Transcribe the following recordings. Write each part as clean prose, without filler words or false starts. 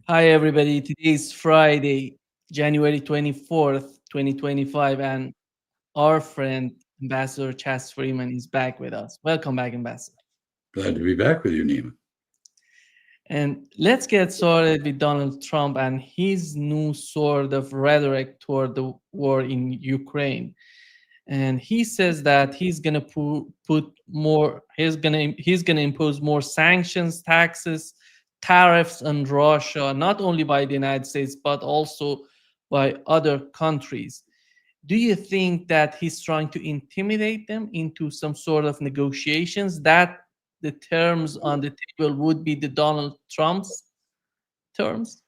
Hi, everybody. Today is Friday, January 24th, 2025, and our friend Ambassador Chas Freeman is back with us. Welcome back, Ambassador. Glad to be back with you, Nima. And let's get started with Donald Trump and his new sort of rhetoric toward the war in Ukraine. And he says that he's gonna put more, he's gonna impose more sanctions, taxes, tariffs on Russia, not only by the United States but also by other countries. Do you think that he's trying to intimidate them into some sort of negotiations, that the terms on the table would be the Donald Trump's terms?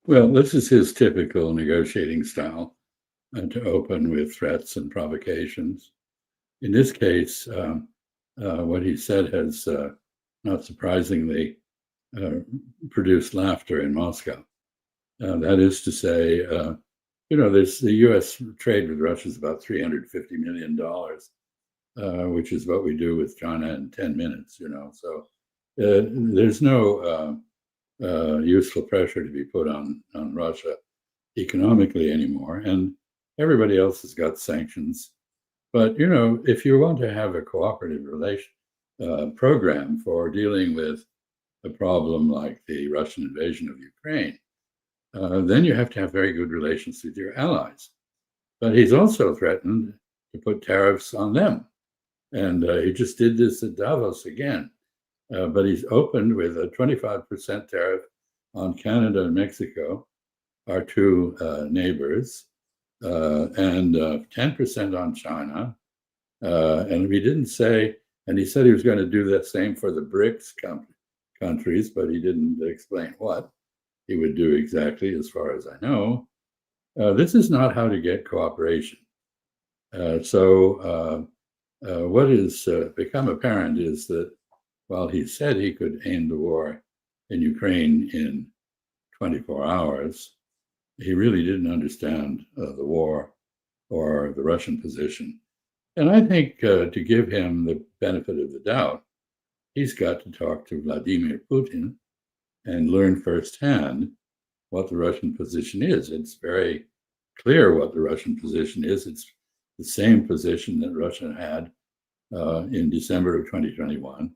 Well, this is his typical negotiating style to open with threats and provocations. In this case, what he said has, not surprisingly, uh, produced laughter in Moscow. That is to say, there's the U.S. trade with Russia is about $350 million, which is what we do with China in 10 minutes, So there's no useful pressure to be put on Russia economically anymore. And everybody else has got sanctions. But, if you want to have a cooperative program for dealing with a problem like the Russian invasion of Ukraine, then you have to have very good relations with your allies. But he's also threatened to put tariffs on them. And he just did this at Davos again. But he's opened with a 25% tariff on Canada and Mexico, our two neighbors, and 10% on China. And he didn't say, and he said he was going to do the same for the BRICS countries, but he didn't explain what he would do exactly, as far as I know. This is not how to get cooperation. So what has become apparent is that while he said he could end the war in Ukraine in 24 hours, he really didn't understand the war or the Russian position. And I think to give him the benefit of the doubt, he's got to talk to Vladimir Putin and learn firsthand what the Russian position is. It's very clear what the Russian position is. It's the same position that Russia had in December of 2021,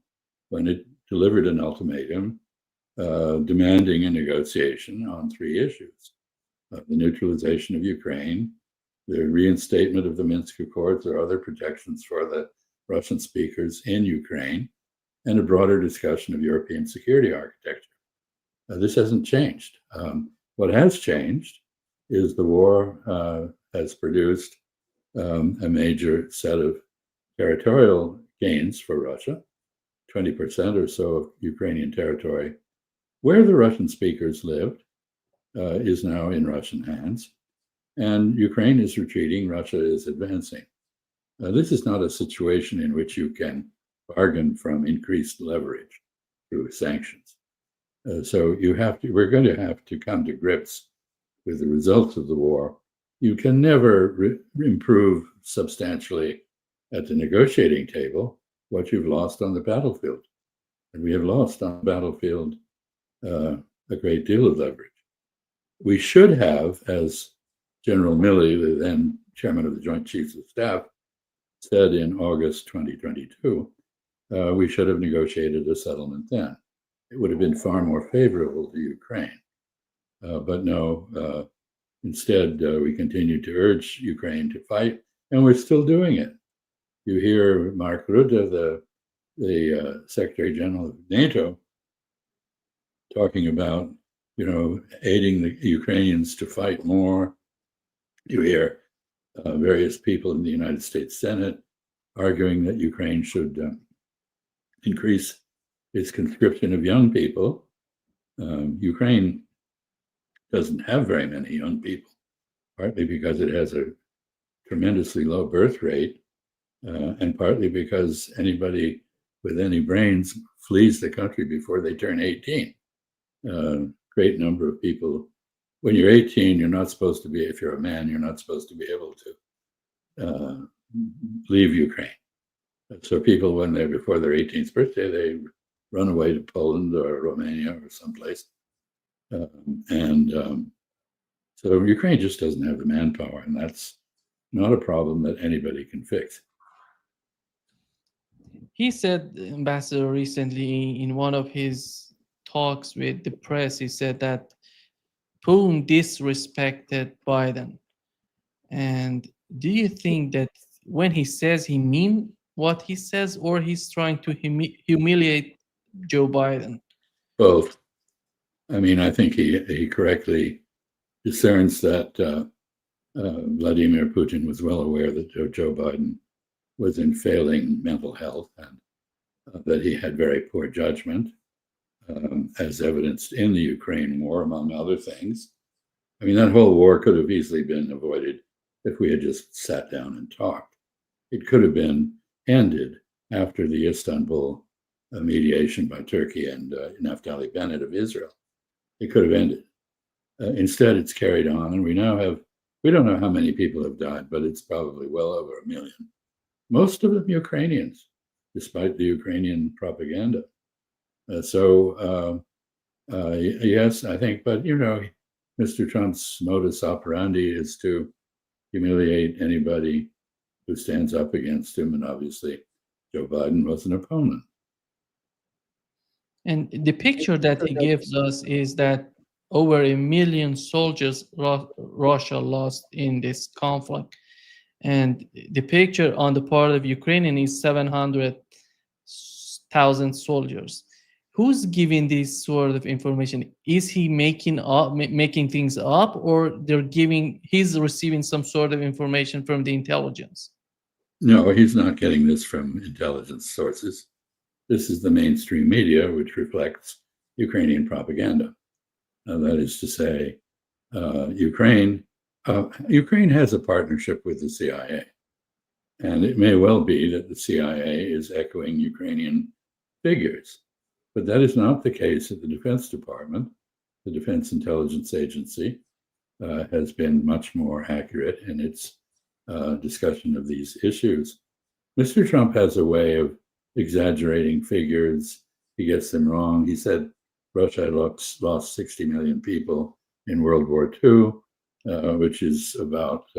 when it delivered an ultimatum demanding a negotiation on three issues: the neutralization of Ukraine, the reinstatement of the Minsk Accords or other protections for the Russian speakers in Ukraine, and a broader discussion of European security architecture. This hasn't changed. What has changed is the war has produced a major set of territorial gains for Russia, 20% or so of Ukrainian territory. Where the Russian speakers lived is now in Russian hands, and Ukraine is retreating, Russia is advancing. This is not a situation in which you can bargain from increased leverage through sanctions. So we're going to have to come to grips with the results of the war. You can never improve substantially at the negotiating table what you've lost on the battlefield. And we have lost on the battlefield a great deal of leverage. We should have, as General Milley, the then chairman of the Joint Chiefs of Staff, said in August 2022, we should have negotiated a settlement then. It would have been far more favorable to Ukraine. But no, instead, we continue to urge Ukraine to fight, and we're still doing it. You hear Mark Rutte, the Secretary General of NATO, talking about, aiding the Ukrainians to fight more. You hear various people in the United States Senate arguing that Ukraine should increase its conscription of young people. Ukraine doesn't have very many young people, partly because it has a tremendously low birth rate, and partly because anybody with any brains flees the country before they turn 18. Great number of people. When you're 18, you're not supposed to be, if you're a man, you're not supposed to be able to leave Ukraine. So people, when they're before their 18th birthday, they run away to Poland or Romania or someplace. So Ukraine just doesn't have the manpower, and that's not a problem that anybody can fix. He said, Ambassador, recently in one of his talks with the press, he said that Putin disrespected Biden. And do you think that when he says he mean what he says, or he's trying to humiliate Joe Biden? Both. I mean, I think he correctly discerns that Vladimir Putin was well aware that Joe Biden was in failing mental health and that he had very poor judgment, as evidenced in the Ukraine war, among other things. I mean, that whole war could have easily been avoided if we had just sat down and talked. It could have been ended after the Istanbul mediation by Turkey and Naftali Bennett of Israel. It could have ended. Instead, it's carried on, and we don't know how many people have died, but it's probably well over 1 million. Most of them Ukrainians, despite the Ukrainian propaganda. Yes, I think, but Mr. Trump's modus operandi is to humiliate anybody who stands up against him, and obviously Joe Biden was an opponent. And the picture that he gives us is that over 1 million soldiers Russia lost in this conflict. And the picture on the part of Ukrainian is 700,000 soldiers. Who's giving this sort of information? Is he making things up, or he's receiving some sort of information from the intelligence? No, he's not getting this from intelligence sources. This is the mainstream media, which reflects Ukrainian propaganda. That is to say, Ukraine has a partnership with the CIA. And it may well be that the CIA is echoing Ukrainian figures. But that is not the case at the Defense Department. The Defense Intelligence Agency has been much more accurate in its discussion of these issues. Mr. Trump has a way of exaggerating figures. He gets them wrong. He said Russia lost 60 million people in World War II, which is about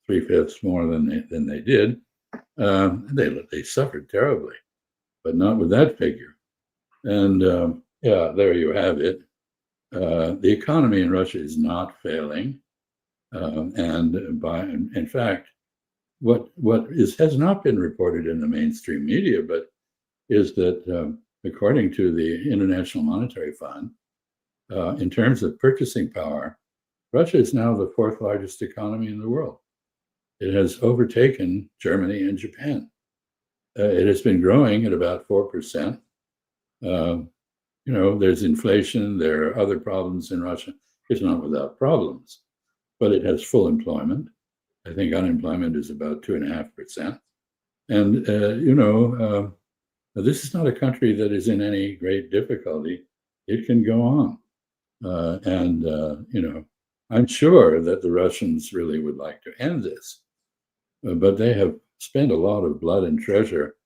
3/5 more than they did. They suffered terribly, but not with that figure. And there you have it. The economy in Russia is not failing, in fact, what has not been reported in the mainstream media, but is that according to the International Monetary Fund, in terms of purchasing power, Russia is now the 4th largest economy in the world. It has overtaken Germany and Japan. It has been growing at about 4%. There's inflation, there are other problems in Russia. It's not without problems, but it has full employment. I think unemployment is about 2.5%. And, this is not a country that is in any great difficulty. It can go on. I'm sure that the Russians really would like to end this, but they have spent a lot of blood and treasure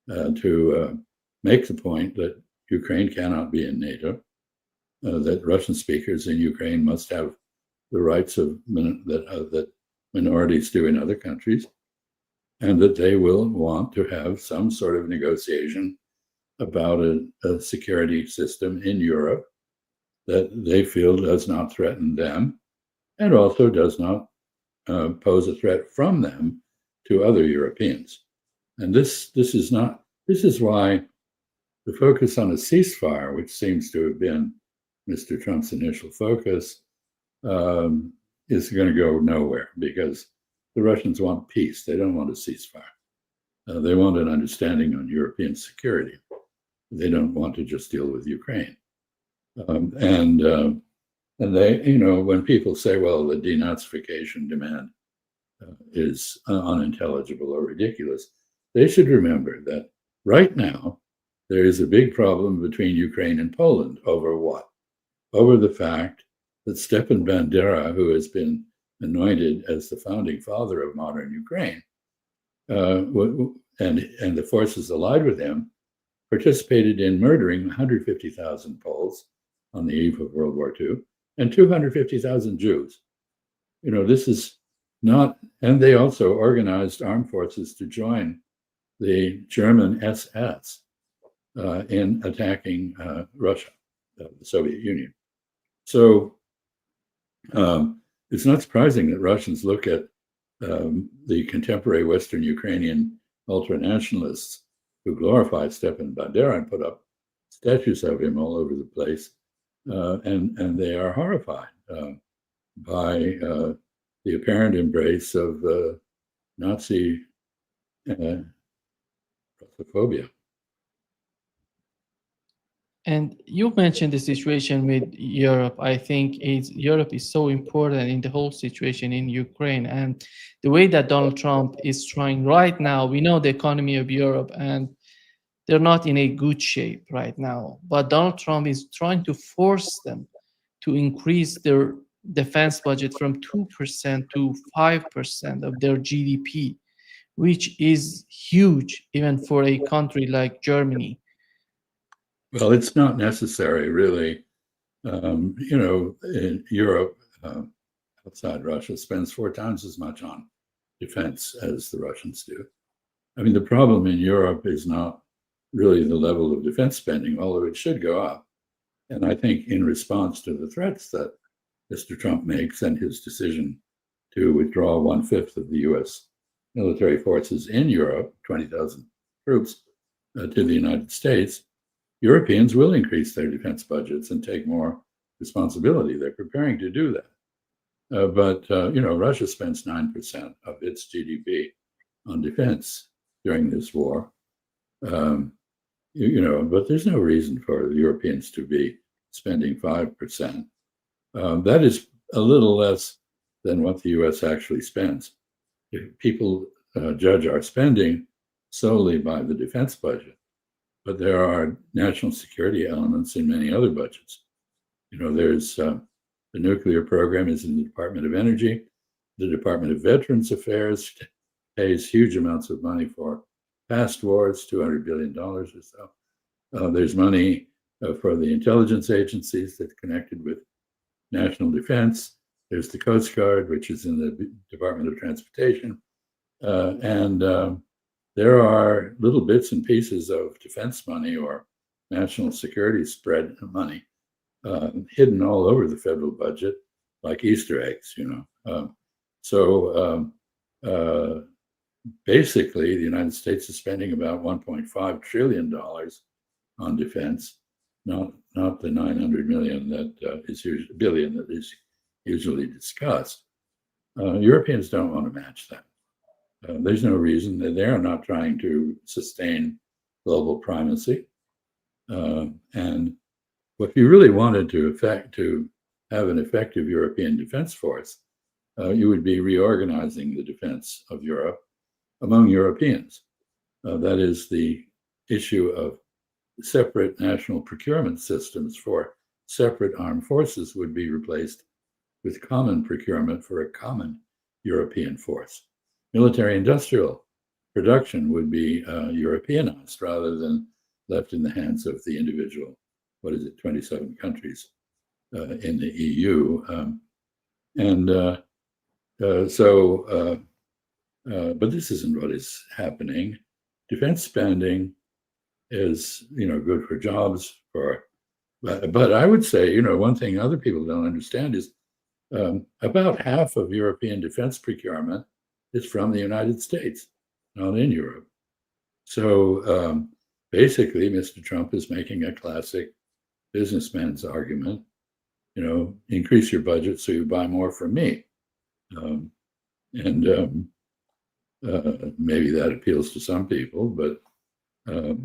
to make the point that Ukraine cannot be in NATO, that Russian speakers in Ukraine must have the rights that minorities do in other countries, and that they will want to have some sort of negotiation about a security system in Europe that they feel does not threaten them and also does not pose a threat from them to other Europeans. And this is why the focus on a ceasefire, which seems to have been Mr. Trump's initial focus, is going to go nowhere, because the Russians want peace. They don't want a ceasefire. They want an understanding on European security. They don't want to just deal with Ukraine. And they, when people say, well, the denazification demand is unintelligible or ridiculous, they should remember that right now there is a big problem between Ukraine and Poland over what? Over the fact that Stepan Bandera, who has been anointed as the founding father of modern Ukraine, and the forces allied with him, participated in murdering 150,000 Poles on the eve of World War II, and 250,000 Jews. This is not, and they also organized armed forces to join the German SS in attacking Russia, the Soviet Union. So it's not surprising that Russians look at the contemporary Western Ukrainian ultranationalists who glorify Stepan Bandera and put up statues of him all over the place, and they are horrified by the apparent embrace of Nazi Russophobia. And you mentioned the situation with Europe. I think Europe is so important in the whole situation in Ukraine. And the way that Donald Trump is trying right now, we know the economy of Europe, and they're not in a good shape right now. But Donald Trump is trying to force them to increase their defense budget from 2% to 5% of their GDP, which is huge even for a country like Germany. Well, it's not necessary, really. In Europe, outside Russia, spends 4 times as much on defense as the Russians do. I mean, the problem in Europe is not really the level of defense spending, although it should go up. And I think in response to the threats that Mr. Trump makes and his decision to withdraw 1/5 of the US military forces in Europe, 20,000 troops, to the United States, Europeans will increase their defense budgets and take more responsibility. They're preparing to do that. But Russia spends 9% of its GDP on defense during this war. But there's no reason for the Europeans to be spending 5%. That is a little less than what the US actually spends. If people judge our spending solely by the defense budget, but there are national security elements in many other budgets. There's the nuclear program is in the Department of Energy. The Department of Veterans Affairs pays huge amounts of money for past wars, $200 billion or so. There's money for the intelligence agencies that's connected with national defense. There's the Coast Guard, which is in the Department of Transportation. There are little bits and pieces of defense money or national security spread money hidden all over the federal budget, like Easter eggs, Basically, the United States is spending about $1.5 trillion on defense, not the 900 billion that is usually discussed. Europeans don't want to match that. There's no reason that they're not trying to sustain global primacy. And if you really wanted to have an effective European defense force, you would be reorganizing the defense of Europe among Europeans. That is, the issue of separate national procurement systems for separate armed forces would be replaced with common procurement for a common European force. Military industrial production would be Europeanized rather than left in the hands of the individual, 27 countries in the EU. But this isn't what is happening. Defense spending is, good for jobs, but I would say, one thing other people don't understand is about half of European defense procurement is from the United States, not in Europe. So basically, Mr. Trump is making a classic businessman's argument, increase your budget so you buy more from me. Maybe that appeals to some people, but I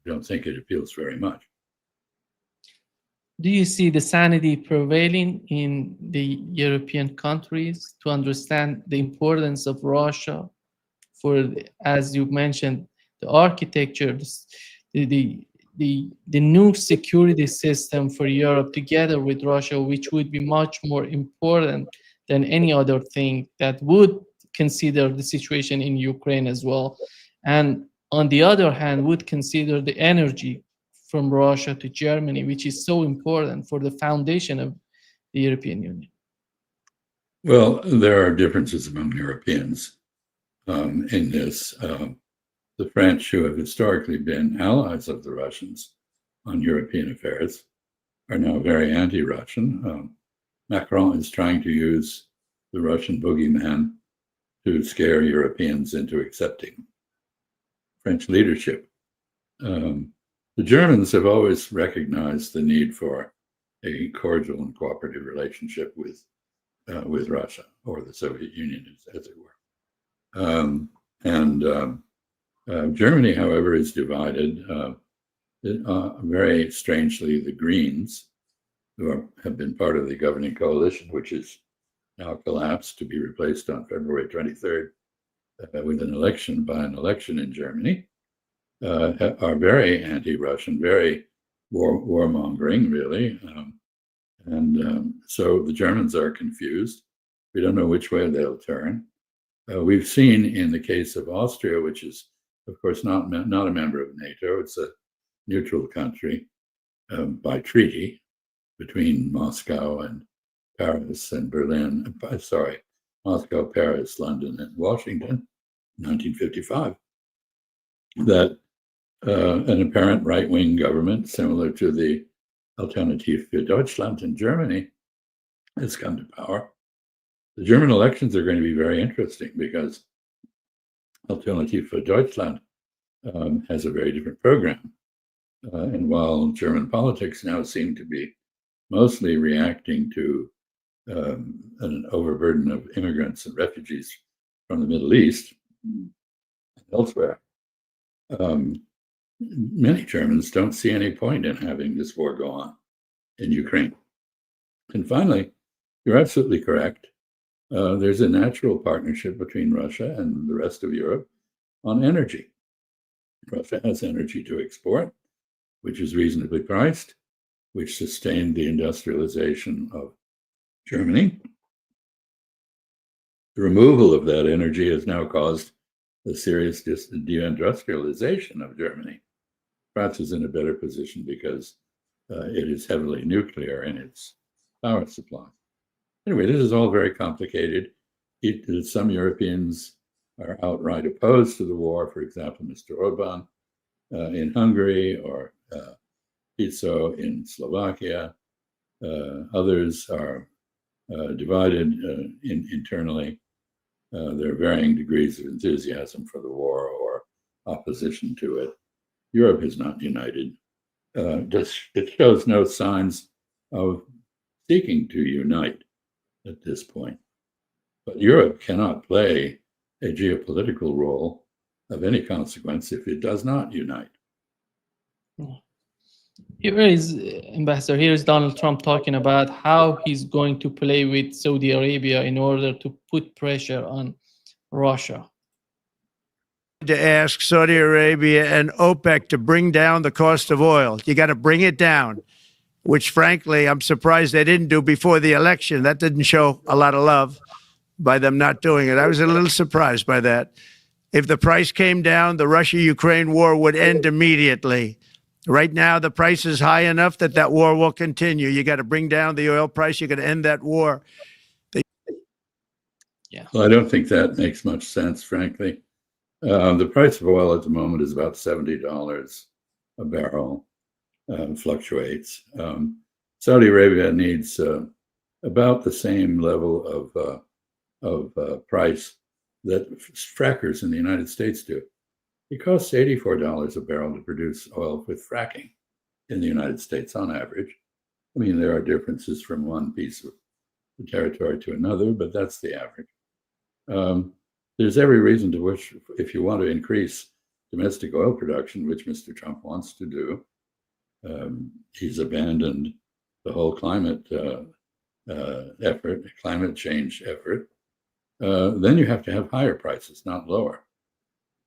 don't think it appeals very much. Do you see the sanity prevailing in the European countries to understand the importance of Russia for, as you mentioned, the architecture, the new security system for Europe together with Russia, which would be much more important than any other thing that would consider the situation in Ukraine as well, and on the other hand would consider the energy from Russia to Germany, which is so important for the foundation of the European Union? Well, there are differences among Europeans in this. The French, who have historically been allies of the Russians on European affairs, are now very anti-Russian. Macron is trying to use the Russian boogeyman to scare Europeans into accepting French leadership. The Germans have always recognized the need for a cordial and cooperative relationship with Russia, or the Soviet Union, as it were. Germany, however, is divided. Very strangely, the Greens, who have been part of the governing coalition, which is now collapsed to be replaced on February 23rd with an election in Germany, are very anti-Russian, very warmongering, really. So the Germans are confused. We don't know which way they'll turn. We've seen in the case of Austria, which is, of course, not a member of NATO, it's a neutral country by treaty between Moscow and Paris and Berlin, Moscow, Paris, London, and Washington, 1955, that an apparent right-wing government, similar to the Alternative für Deutschland in Germany, has come to power. The German elections are going to be very interesting because Alternative für Deutschland has a very different program. And while German politics now seem to be mostly reacting to an overburden of immigrants and refugees from the Middle East and elsewhere, many Germans don't see any point in having this war go on in Ukraine. And finally, you're absolutely correct. There's a natural partnership between Russia and the rest of Europe on energy. Russia has energy to export, which is reasonably priced, which sustained the industrialization of Germany. The removal of that energy has now caused a serious deindustrialization of Germany. France is in a better position because it is heavily nuclear in its power supply. Anyway, this is all very complicated. Some Europeans are outright opposed to the war. For example, Mr. Orban in Hungary, or Fico in Slovakia. Others are divided internally. There are varying degrees of enthusiasm for the war or opposition to it. Europe is not united. It shows no signs of seeking to unite at this point. But Europe cannot play a geopolitical role of any consequence if it does not unite. Here is, Ambassador, here is Donald Trump talking about how he's going to play with Saudi Arabia in order to put pressure on Russia. To ask Saudi Arabia and OPEC to bring down the cost of oil. You got to bring it down, which frankly, I'm surprised they didn't do before the election. That didn't show a lot of love by them not doing it. I was a little surprised by that. If the price came down, the Russia-Ukraine war would end immediately. Right now, the price is high enough that that war will continue. You got to bring down the oil price. You got to end that war. Well, I don't think that makes much sense, frankly. The price of oil at the moment is about $70 a barrel, fluctuates. Saudi Arabia needs about the same level of price that frackers in the United States do. It costs $84 a barrel to produce oil with fracking in the United States on average. I mean, there are differences from one piece of the territory to another, but that's the average. There's every reason to wish, if you want to increase domestic oil production, which Mr. Trump wants to do, he's abandoned the whole climate change effort, then you have to have higher prices, not lower.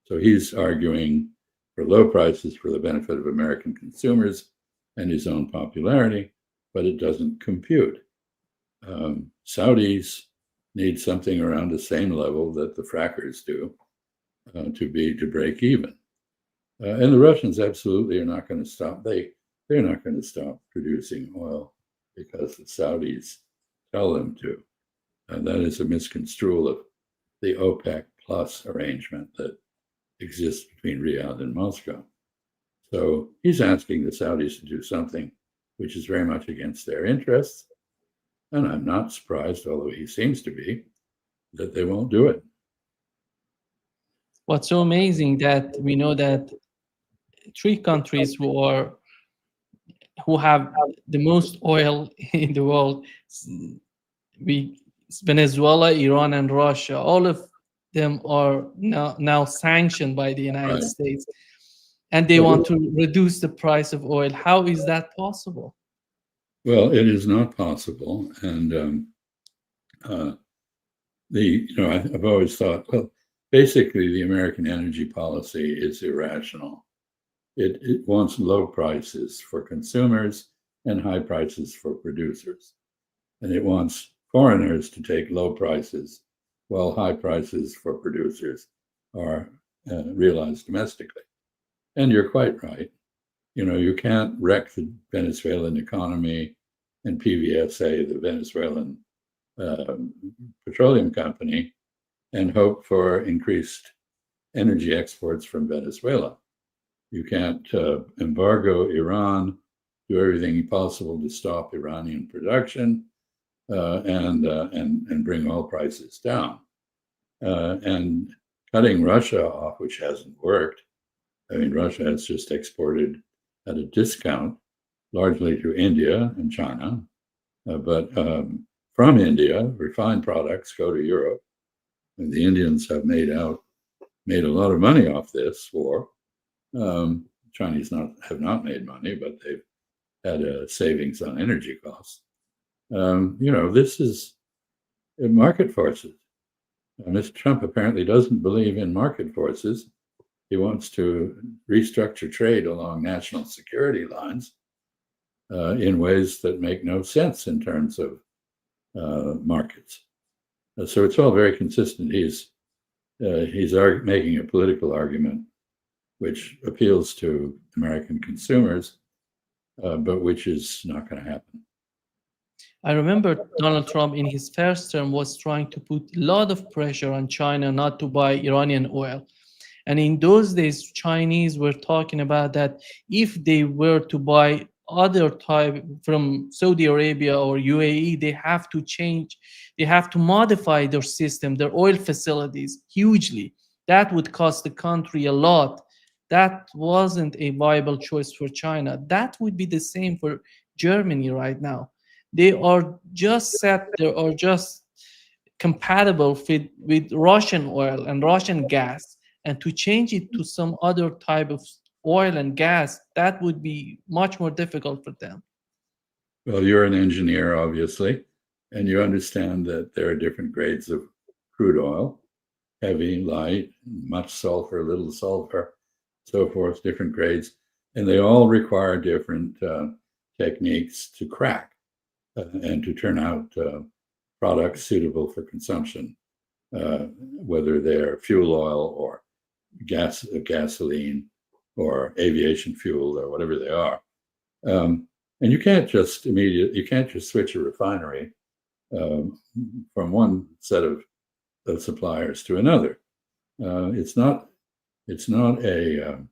So he's arguing for low prices for the benefit of American consumers and his own popularity, but it doesn't compute. Saudis need something around the same level that the frackers do to break even. And the Russians absolutely are not going to stop. They they're not going to stop producing oil because the Saudis tell them to. And that is a misconstrual of the OPEC plus arrangement that exists between Riyadh and Moscow. So he's asking the Saudis to do something which is very much against their interests. And I'm not surprised, although he seems to be, that they won't do it. What's so amazing that we know that three countries who have the most oil in the world, Venezuela, Iran, and Russia, all of them are now sanctioned by the United Right. States, and they want to reduce the price of oil. How is that possible? Well, it is not possible, and I've always thought, well, basically the American energy policy is irrational. It wants low prices for consumers and high prices for producers, and it wants foreigners to take low prices while high prices for producers are realized domestically. And you're quite right. You can't wreck the Venezuelan economy and PVSA, the Venezuelan petroleum company, and hope for increased energy exports from Venezuela. You can't embargo Iran, do everything possible to stop Iranian production, and bring oil prices down. And cutting Russia off, which hasn't worked. I mean, Russia has just exported at a discount, largely to India and China. But from India, refined products go to Europe. And the Indians have made a lot of money off this war. Chinese have not made money, but they've had savings on energy costs. This is market forces. Mr. Trump apparently doesn't believe in market forces. He wants to restructure trade along national security lines in ways that make no sense in terms of markets. So it's all very consistent. He's making a political argument which appeals to American consumers, but which is not going to happen. I remember Donald Trump in his first term was trying to put a lot of pressure on China not to buy Iranian oil. And in those days, Chinese were talking about that if they were to buy other type from Saudi Arabia or UAE, they have to modify their system, their oil facilities hugely. That would cost the country a lot. That wasn't a viable choice for China. That would be the same for Germany right now. They are just compatible with Russian oil and Russian gas, and to change it to some other type of oil and gas, that would be much more difficult for them. Well, you're an engineer, obviously, and you understand that there are different grades of crude oil, heavy, light, much sulfur, little sulfur, so forth, different grades, and they all require different techniques to crack and to turn out products suitable for consumption, whether they're fuel oil or gasoline or aviation fuel or whatever they are. And you can't just switch a refinery from one set of suppliers to another. It's not an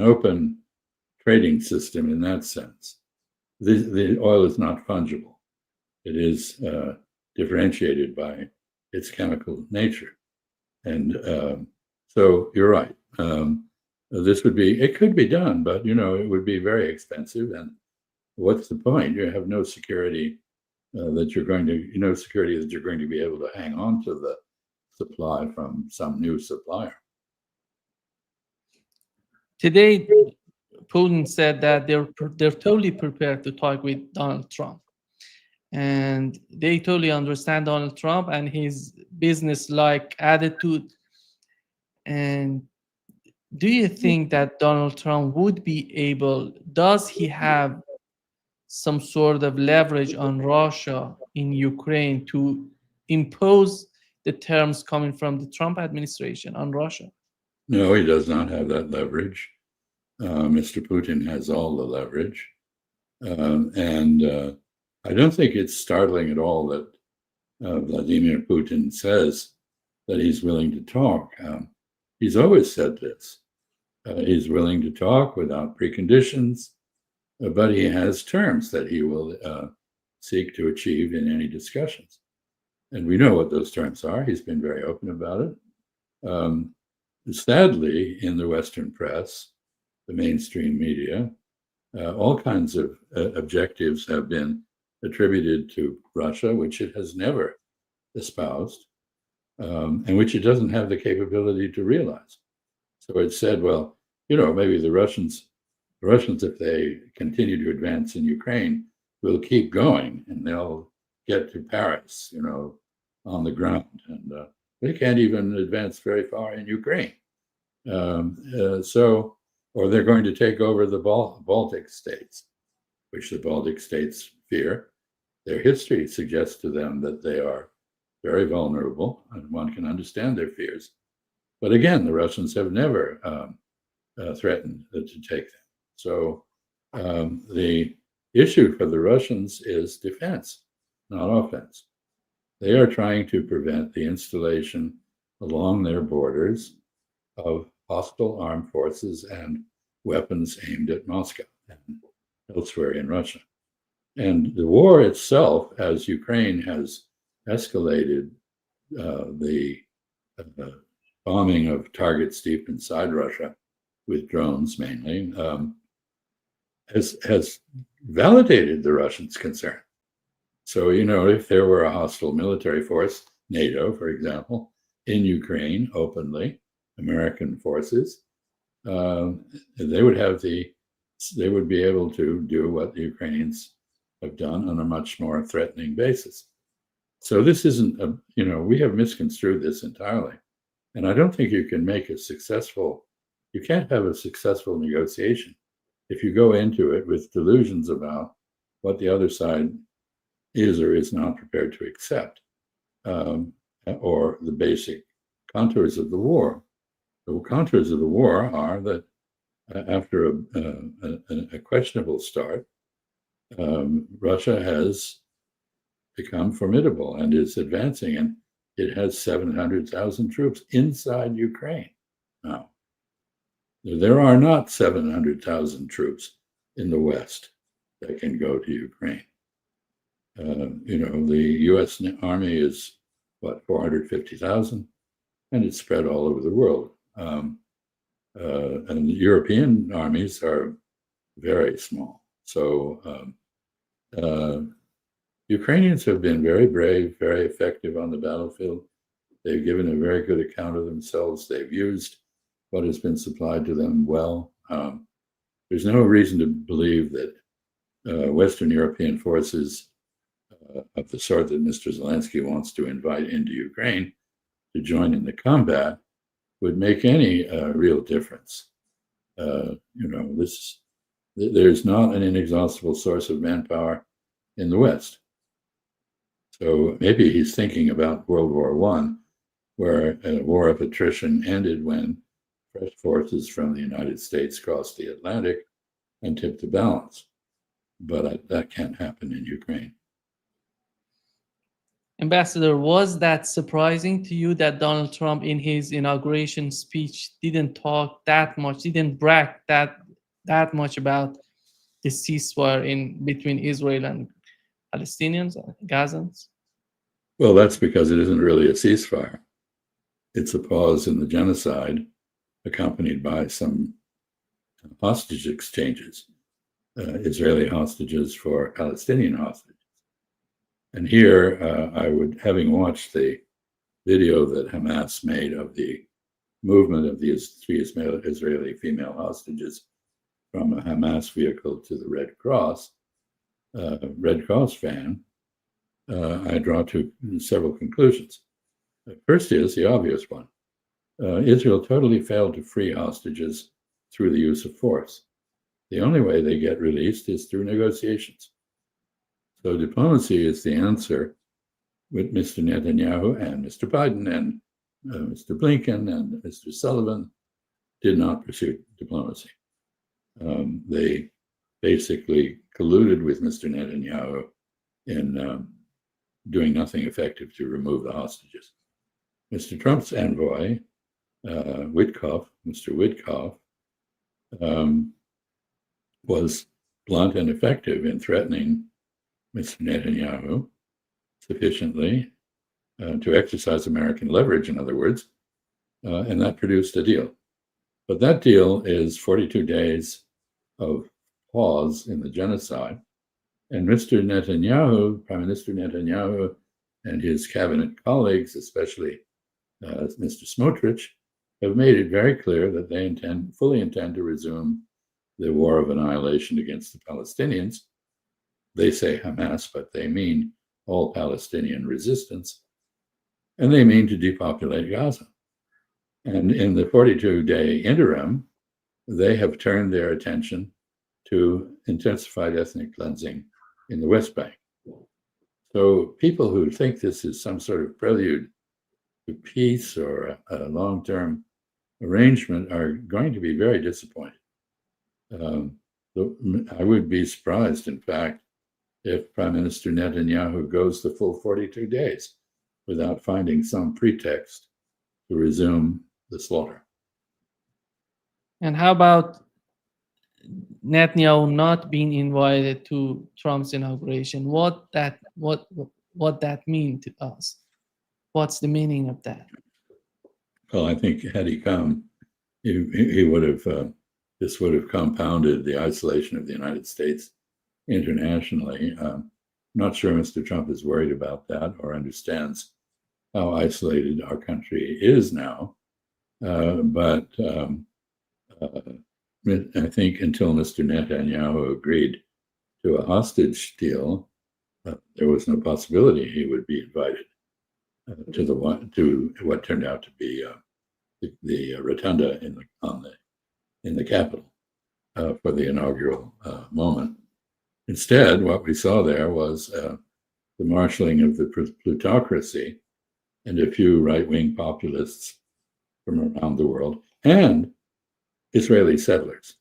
open trading system in that sense. The oil is not fungible. It is differentiated by its chemical nature. And so you're right. It could be done, but it would be very expensive. And what's the point? You have no security that you're going to be able to hang on to the supply from some new supplier. Today, Putin said that they're totally prepared to talk with Donald Trump, and they totally understand Donald Trump and his business-like attitude. And do you think that Donald Trump would be able? Does he have some sort of leverage on Russia in Ukraine to impose the terms coming from the Trump administration on Russia? No, he does not have that leverage. Mr. Putin has all the leverage. And I don't think it's startling at all that Vladimir Putin says that he's willing to talk. He's always said this. He's willing to talk without preconditions, but he has terms that he will seek to achieve in any discussions. And we know what those terms are. He's been very open about it. Sadly, in the Western press, the mainstream media, all kinds of objectives have been attributed to Russia, which it has never espoused, and which it doesn't have the capability to realize. So it said, well, maybe the Russians, if they continue to advance in Ukraine, will keep going and they'll get to Paris, on the ground. And they can't even advance very far in Ukraine. Or they're going to take over the Baltic states, which the Baltic states fear. Their history suggests to them that they are very vulnerable, and one can understand their fears. But again, the Russians have never threatened to take them. So the issue for the Russians is defense, not offense. They are trying to prevent the installation along their borders of hostile armed forces and weapons aimed at Moscow and elsewhere in Russia. And the war itself, as Ukraine has escalated the bombing of targets deep inside Russia with drones mainly, has validated the Russians' concern. So, if there were a hostile military force, NATO, for example, in Ukraine openly, American forces, they would be able to do what the Ukrainians have done on a much more threatening basis. So this isn't we have misconstrued this entirely. And I don't think you can't have a successful negotiation if you go into it with delusions about what the other side is or is not prepared to accept, or the basic contours of the war. The contours of the war are that after a questionable start, Russia has become formidable and is advancing, and it has 700,000 troops inside Ukraine now. There are not 700,000 troops in the West that can go to Ukraine. The U.S. Army is, 450,000, and it's spread all over the world. And the European armies are very small. So Ukrainians have been very brave, very effective on the battlefield. They've given a very good account of themselves. They've used what has been supplied to them well. There's no reason to believe that Western European forces of the sort that Mr. Zelensky wants to invite into Ukraine to join in the combat would make any real difference. There's not an inexhaustible source of manpower in the West. So maybe he's thinking about World War I, where a war of attrition ended when fresh forces from the United States crossed the Atlantic and tipped the balance. But that can't happen in Ukraine. Ambassador, was that surprising to you that Donald Trump in his inauguration speech didn't talk that much, didn't brag that much about the ceasefire between Israel and Palestinians, Gazans? Well, that's because it isn't really a ceasefire. It's a pause in the genocide accompanied by some hostage exchanges, Israeli hostages for Palestinian hostages. And here, having watched the video that Hamas made of the movement of the 3 Israeli female hostages from a Hamas vehicle to the Red Cross van, I draw to several conclusions. The first is the obvious one. Israel totally failed to free hostages through the use of force. The only way they get released is through negotiations. So diplomacy is the answer, with Mr. Netanyahu and Mr. Biden and Mr. Blinken and Mr. Sullivan did not pursue diplomacy. They basically colluded with Mr. Netanyahu in doing nothing effective to remove the hostages. Mr. Trump's envoy, Mr. Witkoff, was blunt and effective in threatening Mr. Netanyahu sufficiently to exercise American leverage, in other words, and that produced a deal. But that deal is 42 days of pause in the genocide. And Mr. Netanyahu, Prime Minister Netanyahu, and his cabinet colleagues, especially Mr. Smotrich, have made it very clear that they fully intend to resume the war of annihilation against the Palestinians. They say Hamas, but they mean all Palestinian resistance. And they mean to depopulate Gaza. And in the 42-day interim, they have turned their attention to intensified ethnic cleansing in the West Bank. So people who think this is some sort of prelude to peace or a long-term arrangement are going to be very disappointed. I would be surprised, in fact, if Prime Minister Netanyahu goes the full 42 days without finding some pretext to resume the slaughter. And how about Netanyahu not being invited to Trump's inauguration? What that mean to us? What's the meaning of that? Well, I think had he come, he would have. This would have compounded the isolation of the United States internationally. Not sure Mr. Trump is worried about that or understands how isolated our country is now. But I think until Mr. Netanyahu agreed to a hostage deal, there was no possibility he would be invited to what turned out to be the rotunda in the Capitol for the inaugural moment. Instead, what we saw there was the marshaling of the plutocracy and a few right-wing populists from around the world and Israeli settlers.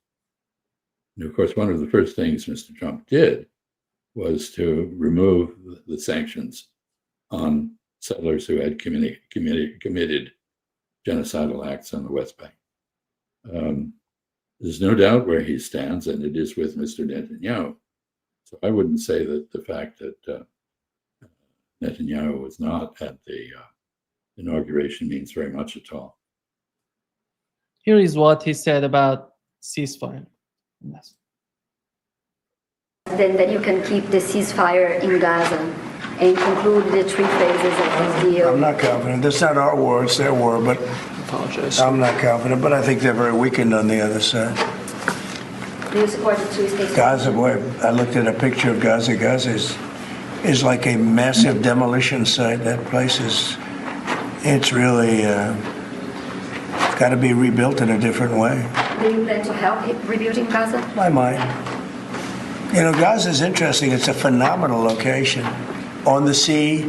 And of course, one of the first things Mr. Trump did was to remove the sanctions on settlers who had committed genocidal acts on the West Bank. There's no doubt where he stands, and it is with Mr. Netanyahu. So I wouldn't say that the fact that Netanyahu was not at the inauguration means very much at all. Here is what he said about ceasefire. Yes. Then that you can keep the ceasefire in Gaza and conclude the 3 phases of this deal. I'm not confident. That's not our war, it's their war, but Apologize. I'm not confident, but I think they're very weakened on the other side. Do you support the 2 states? Gaza, boy, I looked at a picture of Gaza. Gaza is like a massive demolition site. That place it's really got to be rebuilt in a different way. Do you plan to help rebuilding Gaza? I might. You know, Gaza is interesting. It's a phenomenal location. On the sea,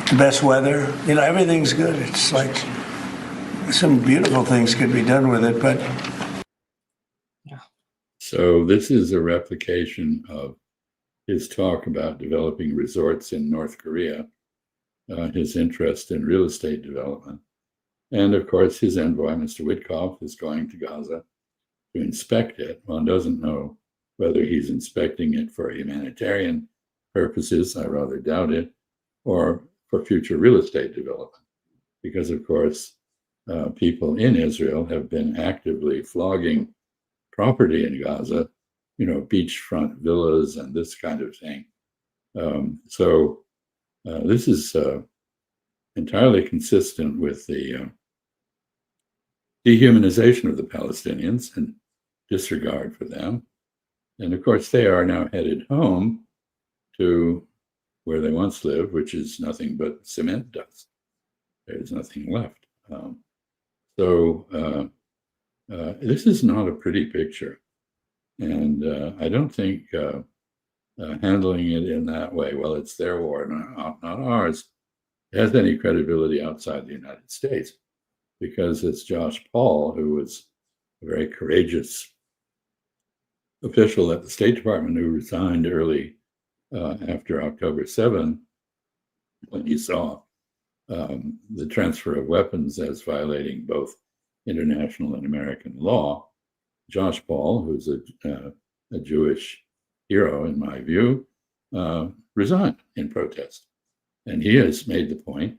the best weather. You know, everything's good. It's like some beautiful things could be done with it, but. So this is a replication of his talk about developing resorts in North Korea, his interest in real estate development. And of course, his envoy, Mr. Witkoff, is going to Gaza to inspect it. One doesn't know whether he's inspecting it for humanitarian purposes, I rather doubt it, or for future real estate development. Because, of course, people in Israel have been actively flogging property in Gaza, you know, beachfront villas and this kind of thing. So this is entirely consistent with the dehumanization of the Palestinians and disregard for them. And of course, they are now headed home to where they once lived, which is nothing but cement dust. There's nothing left. This is not a pretty picture. And I don't think handling it in that way, well, it's their war, not ours, has any credibility outside the United States. Because it's Josh Paul, who was a very courageous official at the State Department who resigned early after October 7, when he saw the transfer of weapons as violating both international and American law. Josh Paul, who's a Jewish hero in my view, resigned in protest. And he has made the point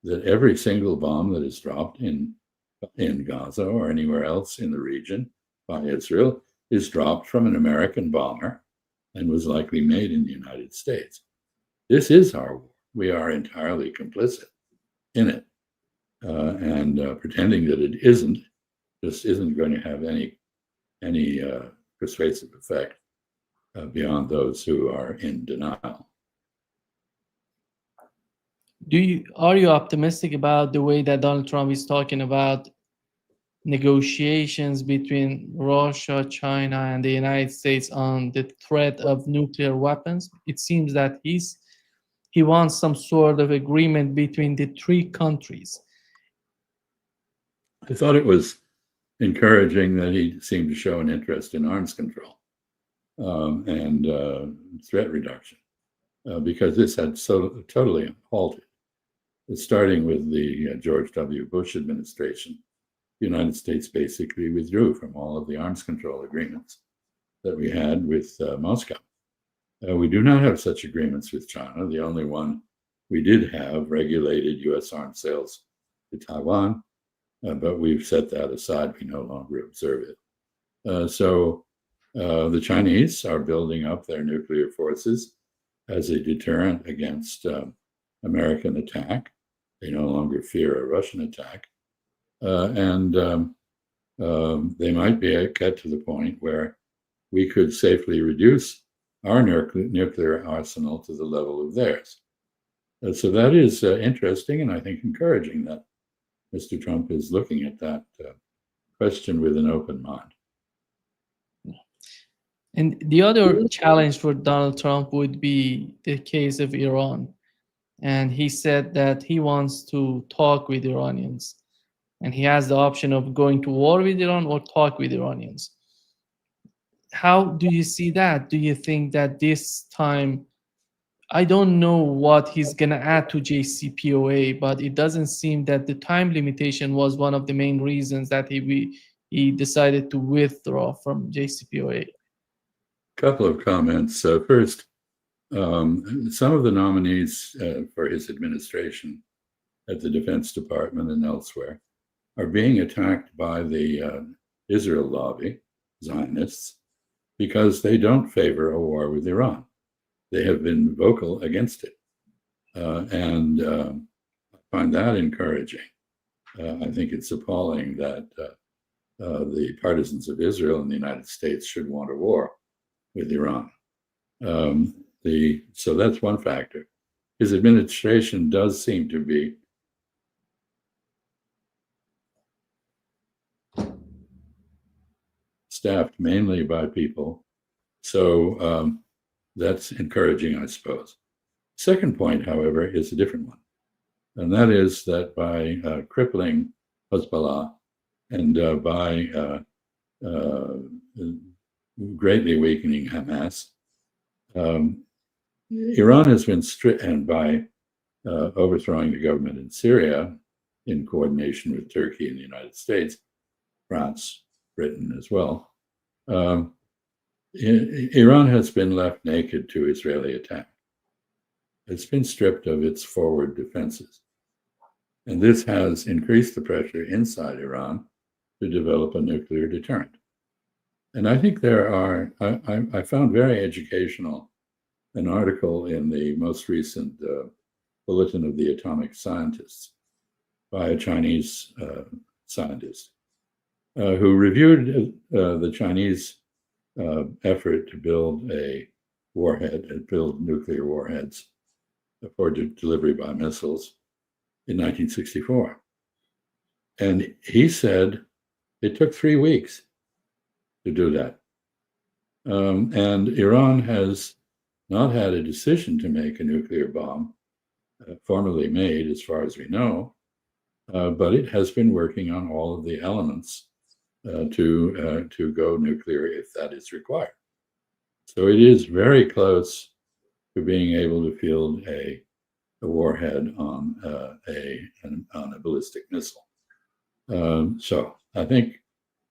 that every single bomb that is dropped in Gaza or anywhere else in the region by Israel is dropped from an American bomber and was likely made in the United States. This is our war. We are entirely complicit in it. And pretending that it isn't just isn't going to have any persuasive effect beyond those who are in denial. Are you optimistic about the way that Donald Trump is talking about negotiations between Russia, China, and the United States on the threat of nuclear weapons? It seems that he wants some sort of agreement between the three countries. I thought it was encouraging that he seemed to show an interest in arms control and threat reduction, because this had so totally halted. Starting with the George W. Bush administration, the United States basically withdrew from all of the arms control agreements that we had with Moscow. We do not have such agreements with China. The only one we did have regulated U.S. arms sales to Taiwan, but we've set that aside. We no longer observe it. So the Chinese are building up their nuclear forces as a deterrent against American attack. They no longer fear a Russian attack. And they might get to the point where we could safely reduce our nuclear arsenal to the level of theirs. So that is interesting, and I think encouraging that Mr. Trump is looking at that question with an open mind. And the other challenge for Donald Trump would be the case of Iran. And he said that he wants to talk with Iranians. And he has the option of going to war with Iran or talk with Iranians. How do you see that? Do you think that this time, I don't know what he's going to add to JCPOA, but it doesn't seem that the time limitation was one of the main reasons that he decided to withdraw from JCPOA. Couple of comments. First, some of the nominees for his administration at the Defense Department and elsewhere are being attacked by the Israel lobby, Zionists, because they don't favor a war with Iran. They have been vocal against it. And I find that encouraging. I think it's appalling that the partisans of Israel and the United States should want a war with Iran. So that's one factor. His administration does seem to be staffed mainly by people. So that's encouraging, I suppose. Second point, however, is a different one. And that is that by crippling Hezbollah and by greatly weakening Hamas, Iran has been and by overthrowing the government in Syria in coordination with Turkey and the United States, France, Britain as well, Iran has been left naked to Israeli attack. It's been stripped of its forward defenses. And this has increased the pressure inside Iran to develop a nuclear deterrent. And I think there are, I found very educational an article in the most recent Bulletin of the Atomic Scientists by a Chinese scientist who reviewed the Chinese effort to build a warhead and build nuclear warheads for delivery by missiles in 1964. And he said it took 3 weeks to do that. And Iran has not had a decision to make a nuclear bomb formally made, as far as we know, but it has been working on all of the elements to go nuclear if that is required. So it is very close to being able to field a warhead on a ballistic missile. So I think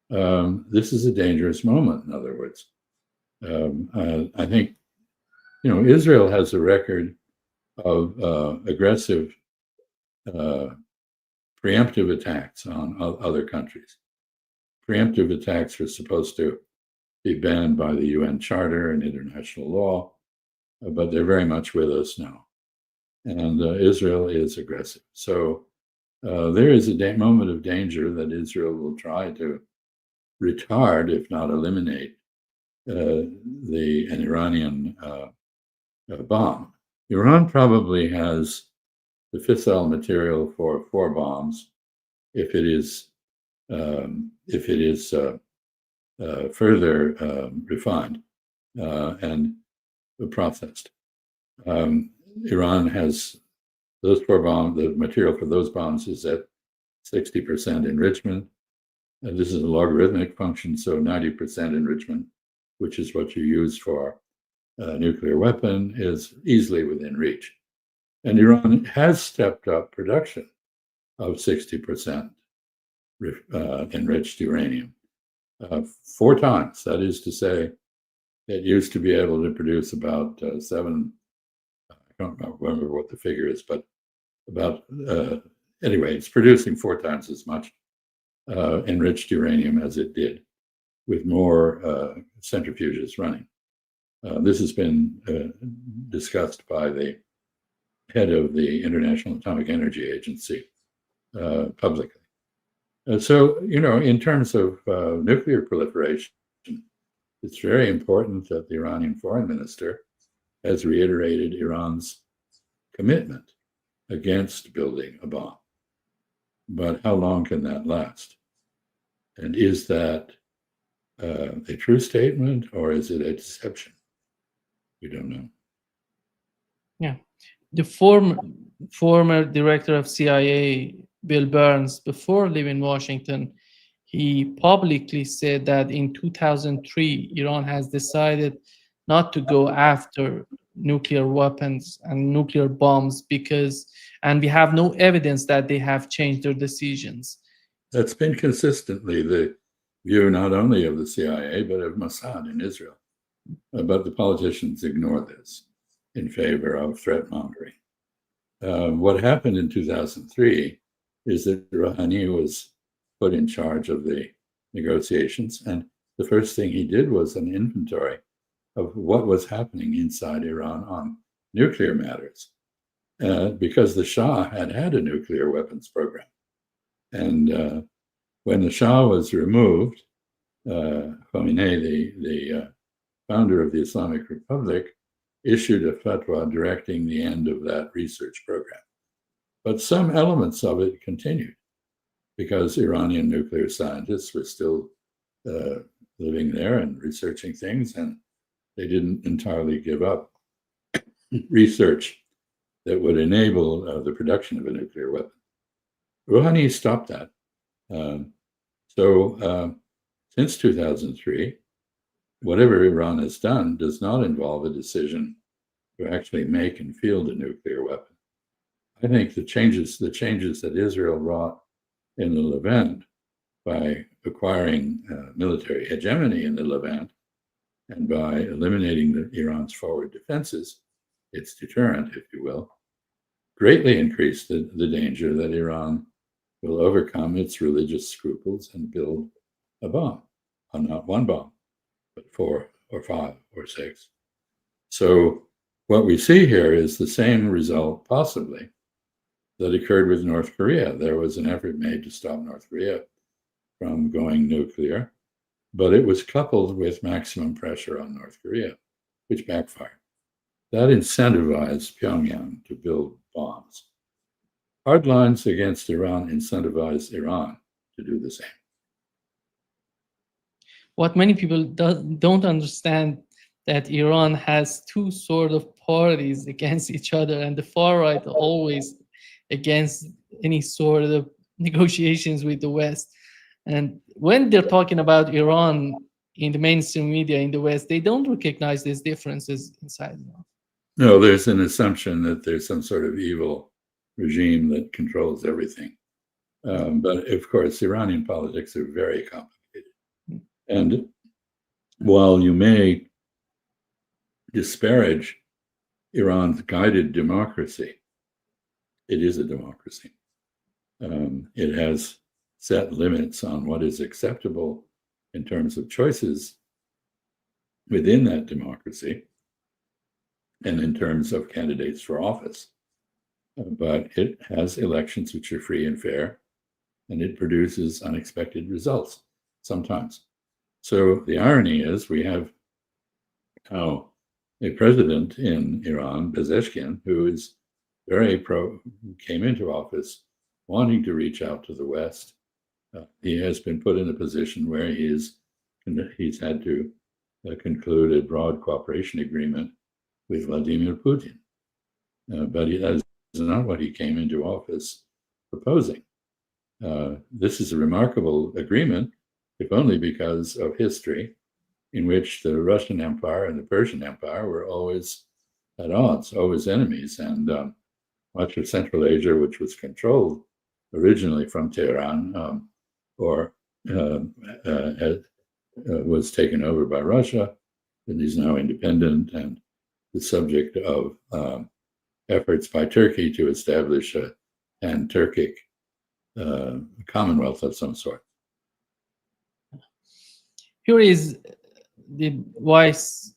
this is a dangerous moment. In other words, I think Israel has a record of aggressive preemptive attacks on other countries. Preemptive attacks are supposed to be banned by the UN Charter and international law, but they're very much with us now. And Israel is aggressive. So there is a moment of danger that Israel will try to retard, if not eliminate, an Iranian bomb. Iran probably has the fissile material for 4 bombs if it is further refined and processed. Iran has those 4 bombs. The material for those bombs is at 60% enrichment. This is a logarithmic function, so 90% enrichment, which is what you use for a nuclear weapon, is easily within reach. And Iran has stepped up production of 60% enriched uranium 4 times. That is to say, it used to be able to produce about 7, I don't remember what the figure is, but about, anyway, it's producing 4 times as much enriched uranium as it did, with more centrifuges running. This has been discussed by the head of the International Atomic Energy Agency publicly. So, in terms of nuclear proliferation, it's very important that the Iranian foreign minister has reiterated Iran's commitment against building a bomb. But how long can that last? And is that a true statement, or is it a deception? We don't know. Yeah. The former director of CIA, Bill Burns, before leaving Washington, he publicly said that in 2003, Iran has decided not to go after nuclear weapons and nuclear bombs and we have no evidence that they have changed their decisions. That's been consistently the view not only of the CIA, but of Mossad in Israel. But the politicians ignore this in favor of threat mongering. What happened in 2003 is that Rouhani was put in charge of the negotiations, and the first thing he did was an inventory of what was happening inside Iran on nuclear matters, because the Shah had a nuclear weapons program. And when the Shah was removed, Khamenei, the founder of the Islamic Republic, issued a fatwa directing the end of that research program. But some elements of it continued because Iranian nuclear scientists were still living there and researching things, and they didn't entirely give up research that would enable the production of a nuclear weapon. Rouhani stopped that. So since 2003, whatever Iran has done does not involve a decision to actually make and field a nuclear weapon. I think the changes that Israel wrought in the Levant by acquiring military hegemony in the Levant and by eliminating Iran's forward defenses, its deterrent, if you will, greatly increased the danger that Iran will overcome its religious scruples and build a bomb, not one bomb, but 4 or 5 or 6. So what we see here is the same result, possibly, that occurred with North Korea. There was an effort made to stop North Korea from going nuclear, but it was coupled with maximum pressure on North Korea, which backfired. That incentivized Pyongyang to build bombs. Hard lines against Iran incentivized Iran to do the same. What many people don't understand, that Iran has 2 sort of parties against each other, and the far right always against any sort of negotiations with the West. And when they're talking about Iran in the mainstream media in the West, they don't recognize these differences inside Iran. No, there's an assumption that there's some sort of evil regime that controls everything. But of course, Iranian politics are very complicated. And while you may disparage Iran's guided democracy, it is a democracy. It has set limits on what is acceptable in terms of choices within that democracy and in terms of candidates for office. But it has elections which are free and fair, and it produces unexpected results sometimes. So the irony is we have now a president in Iran, Pezeshkian, who is very came into office wanting to reach out to the West. He has been put in a position where he's had to conclude a broad cooperation agreement with Vladimir Putin. But that is not what he came into office proposing. This is a remarkable agreement, if only because of history, in which the Russian Empire and the Persian Empire were always at odds, always enemies. And much of Central Asia, which was controlled originally from Tehran, was taken over by Russia, and is now independent and the subject of efforts by Turkey to establish a pan-Turkic commonwealth of some sort. Here is the vice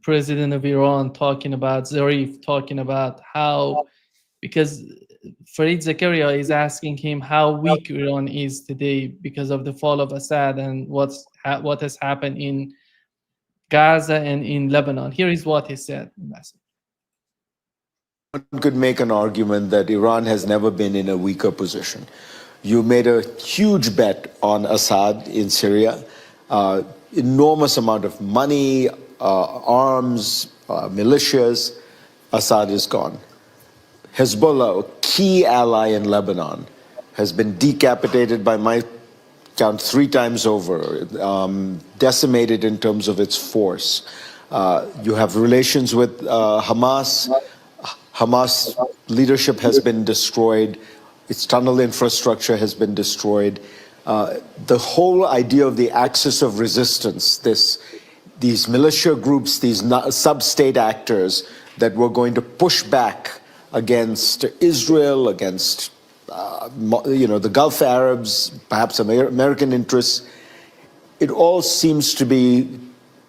president of Iran talking about, Zarif talking about how, because Fareed Zakaria is asking him how weak Iran is today because of the fall of Assad and what has happened in Gaza and in Lebanon. Here is what he said. One could make an argument that Iran has never been in a weaker position. You made a huge bet on Assad in Syria, enormous amount of money, arms, militias. Assad is gone. Hezbollah, a key ally in Lebanon, has been decapitated by my count 3 times over, decimated in terms of its force. You have relations with Hamas. Hamas leadership has been destroyed. Its tunnel infrastructure has been destroyed. The whole idea of the axis of resistance, these militia groups, these sub-state actors that were going to push back against Israel, against the Gulf Arabs, perhaps American interests, it all seems to be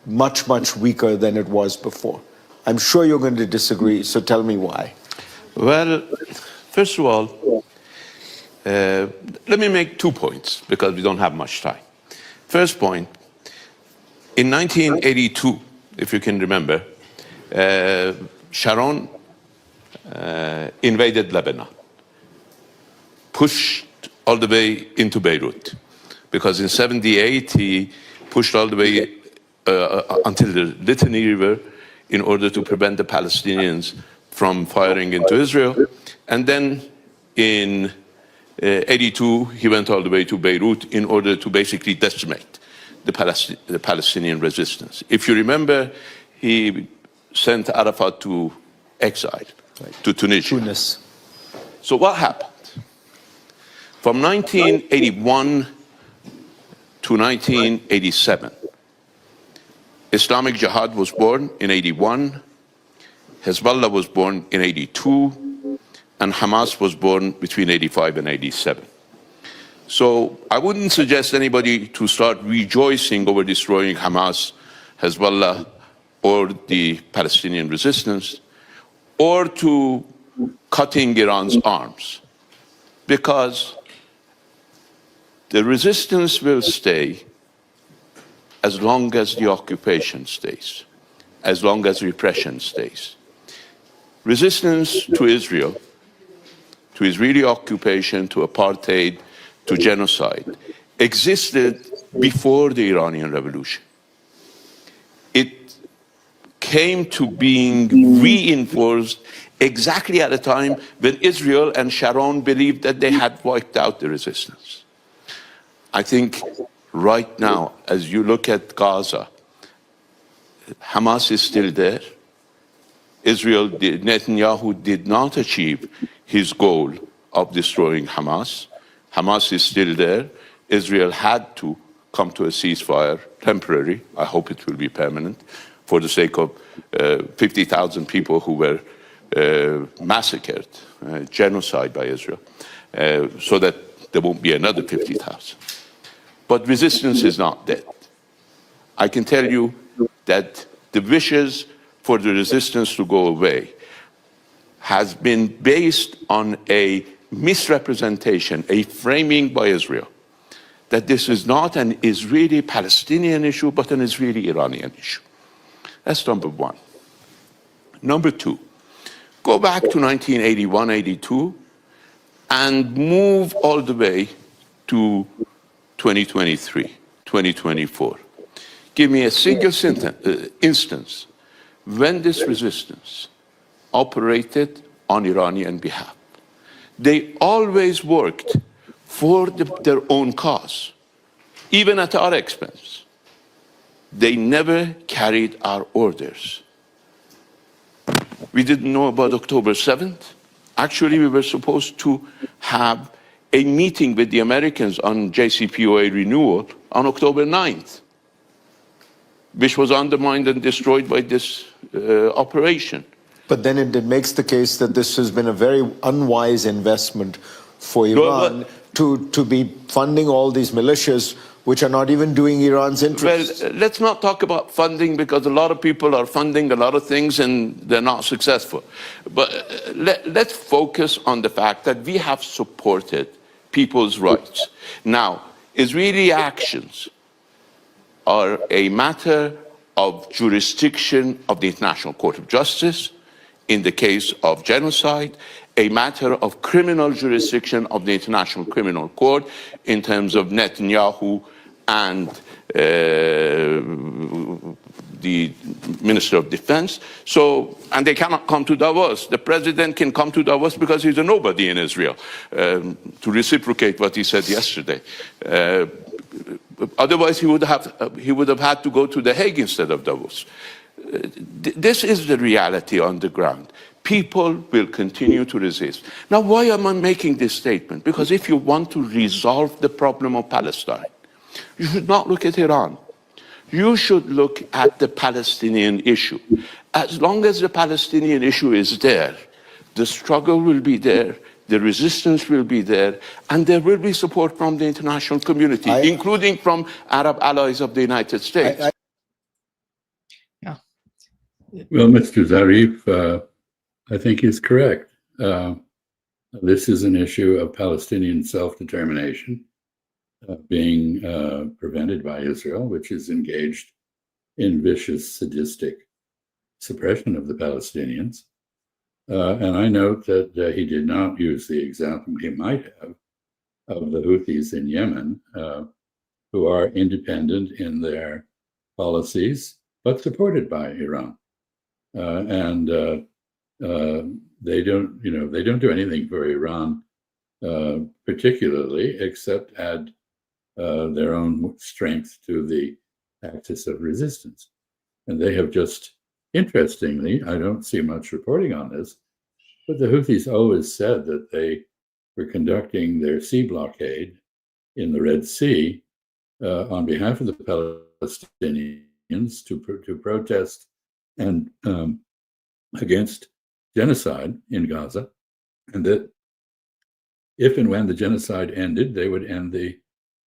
much, much weaker than it was before. I'm sure you're going to disagree, so tell me why. Well, first of all, let me make 2 points, because we don't have much time. First point, in 1982, if you can remember, Sharon invaded Lebanon, pushed all the way into Beirut, because in 78 he pushed all the way until the Litani River in order to prevent the Palestinians from firing into Israel. And then in 82 he went all the way to Beirut in order to basically decimate the Palestinian resistance. If you remember, he sent Arafat to exile, to Tunisia. Tunis. So what happened? From 1981 to 1987, Islamic Jihad was born in 81, Hezbollah was born in 82, and Hamas was born between 85 and 87. So I wouldn't suggest anybody to start rejoicing over destroying Hamas, Hezbollah, or the Palestinian resistance, or to cutting Iran's arms, because the resistance will stay as long as the occupation stays, as long as repression stays. Resistance to Israel, to Israeli occupation, to apartheid, to genocide, existed before the Iranian Revolution. It came to being reinforced exactly at a time when Israel and Sharon believed that they had wiped out the resistance. I think right now, as you look at Gaza, Hamas is still there. Netanyahu did not achieve his goal of destroying Hamas. Hamas is still there. Israel had to come to a ceasefire, temporary. I hope it will be permanent, for the sake of 50,000 people who were massacred, genocide by Israel, so that there won't be another 50,000. But resistance is not dead. I can tell you that the wishes for the resistance to go away has been based on a misrepresentation, a framing by Israel, that this is not an Israeli-Palestinian issue, but an Israeli-Iranian issue. That's number one. Number two, go back to 1981-82 and move all the way to 2023, 2024. Give me a single instance when this resistance operated on Iranian behalf. They always worked for their own cause, even at our expense. They never carried our orders. We didn't know about October 7th. Actually, we were supposed to have a meeting with the Americans on JCPOA renewal on October 9th, which was undermined and destroyed by this operation. But then it makes the case that this has been a very unwise investment for Iran to be funding all these militias which are not even doing Iran's interests. Well, let's not talk about funding, because a lot of people are funding a lot of things and they're not successful. But let's focus on the fact that we have supported people's rights. Now, Israeli actions are a matter of jurisdiction of the International Court of Justice, in the case of genocide, a matter of criminal jurisdiction of the International Criminal Court in terms of Netanyahu and the Minister of Defense. So, and they cannot come to Davos. The president can come to Davos because he's a nobody in Israel, to reciprocate what he said yesterday. Otherwise, he would have had to go to The Hague instead of Davos. This is the reality on the ground. People will continue to resist. Now, why am I making this statement? Because if you want to resolve the problem of Palestine, you should not look at Iran. You should look at the Palestinian issue. As long as the Palestinian issue is there, the struggle will be there, the resistance will be there, and there will be support from the international community, including from Arab allies of the United States. Well, Mr. Zarif, I think is correct. This is an issue of Palestinian self-determination being prevented by Israel, which is engaged in vicious, sadistic suppression of the Palestinians. And I note that he did not use the example he might have of the Houthis in Yemen, who are independent in their policies, but supported by Iran. They don't do anything for Iran particularly, except add their own strength to the axis of resistance. And they have just, interestingly, I don't see much reporting on this, but the Houthis always said that they were conducting their sea blockade in the Red Sea on behalf of the Palestinians to protest and against genocide in Gaza, and that if and when the genocide ended, they would end the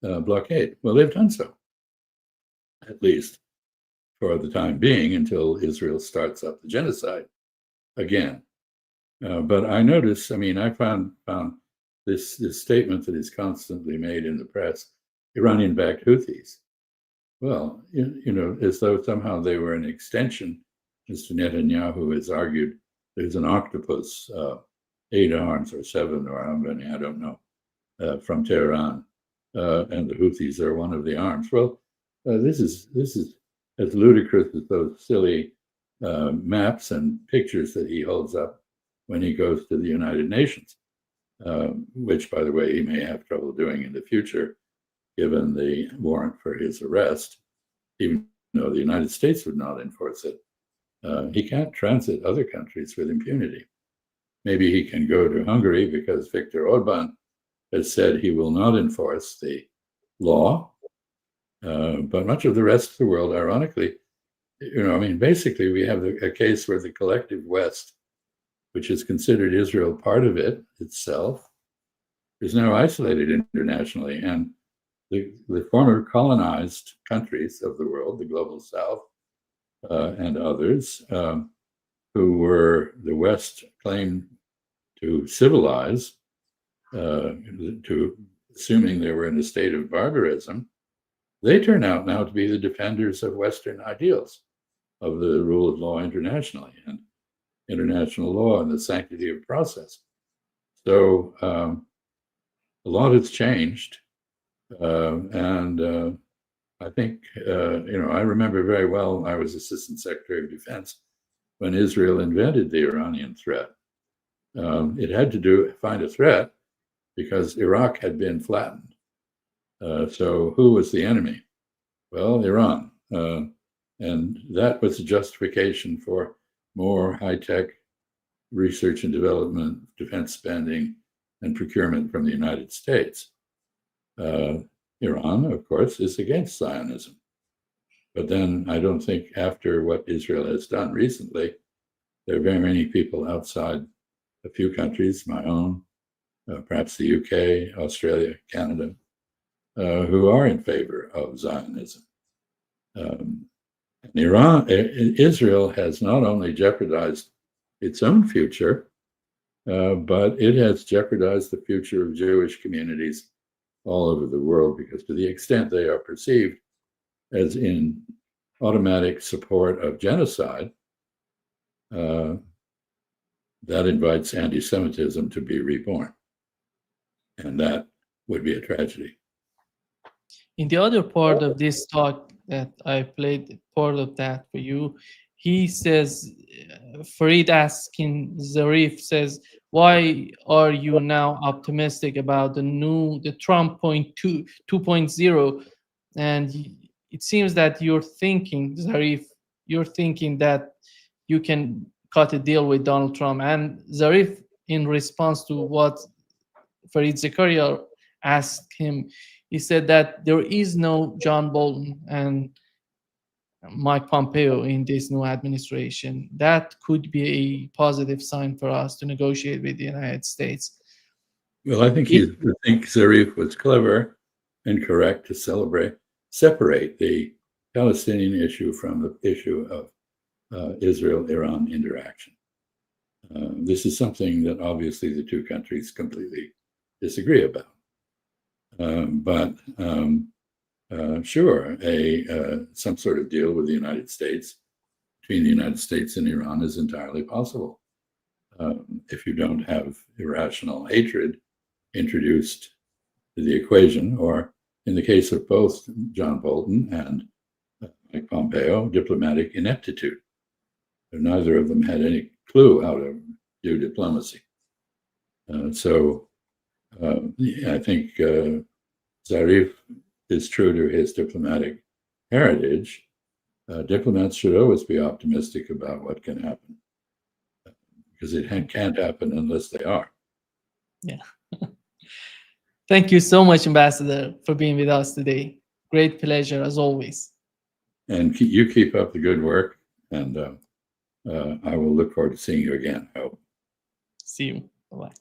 blockade. Well, they've done so, at least for the time being, until Israel starts up the genocide again. But I notice, I found this statement that is constantly made in the press, Iranian-backed Houthis. Well, as though somehow they were an extension. Mr. Netanyahu has argued there's an octopus, 8 arms or 7 or how many, I don't know, from Tehran, and the Houthis are one of the arms. Well, this is as ludicrous as those silly maps and pictures that he holds up when he goes to the United Nations, which, by the way, he may have trouble doing in the future given the warrant for his arrest, even though the United States would not enforce it. He can't transit other countries with impunity. Maybe he can go to Hungary because Viktor Orban has said he will not enforce the law. But much of the rest of the world, ironically, basically we have a case where the collective West, which has considered Israel part of it itself, is now isolated internationally. And the former colonized countries of the world, the global South and others, who were the West claimed to civilize, to assuming they were in a state of barbarism, they turn out now to be the defenders of Western ideals, of the rule of law internationally, and international law and the sanctity of process. So a lot has changed. And I think, I remember very well, I was Assistant Secretary of Defense when Israel invented the Iranian threat. It had to find a threat because Iraq had been flattened. So who was the enemy? Well, Iran. And that was a justification for more high-tech research and development, defense spending, and procurement from the United States. Iran, of course, is against Zionism. But then I don't think after what Israel has done recently, there are very many people outside a few countries, my own, perhaps the UK, Australia, Canada, who are in favor of Zionism. Israel has not only jeopardized its own future, but it has jeopardized the future of Jewish communities all over the world, because to the extent they are perceived as in automatic support of genocide, that invites anti-Semitism to be reborn. And that would be a tragedy. In the other part of this talk that I played part of that for you, he says, Farid asking Zarif says, why are you now optimistic about the Trump 2.0? And it seems that you're thinking, Zarif, you're thinking that you can cut a deal with Donald Trump. And Zarif, in response to what Farid Zakaria asked him, he said that there is no John Bolton and Mike Pompeo in this new administration. That could be a positive sign for us to negotiate with the United States. Well, I think Zarif was clever and correct to separate the Palestinian issue from the issue of Israel-Iran interaction. This is something that obviously the two countries completely disagree about. Sure, some sort of deal with the United States, between the United States and Iran, is entirely possible. If you don't have irrational hatred introduced to the equation, or in the case of both John Bolton and Mike Pompeo, diplomatic ineptitude. Neither of them had any clue how to do diplomacy. I think Zarif is true to his diplomatic heritage. Diplomats should always be optimistic about what can happen, because it can't happen unless they are. Yeah. Thank you so much, Ambassador, for being with us today. Great pleasure, as always. And you keep up the good work, and I will look forward to seeing you again. I hope. See you. Bye-bye.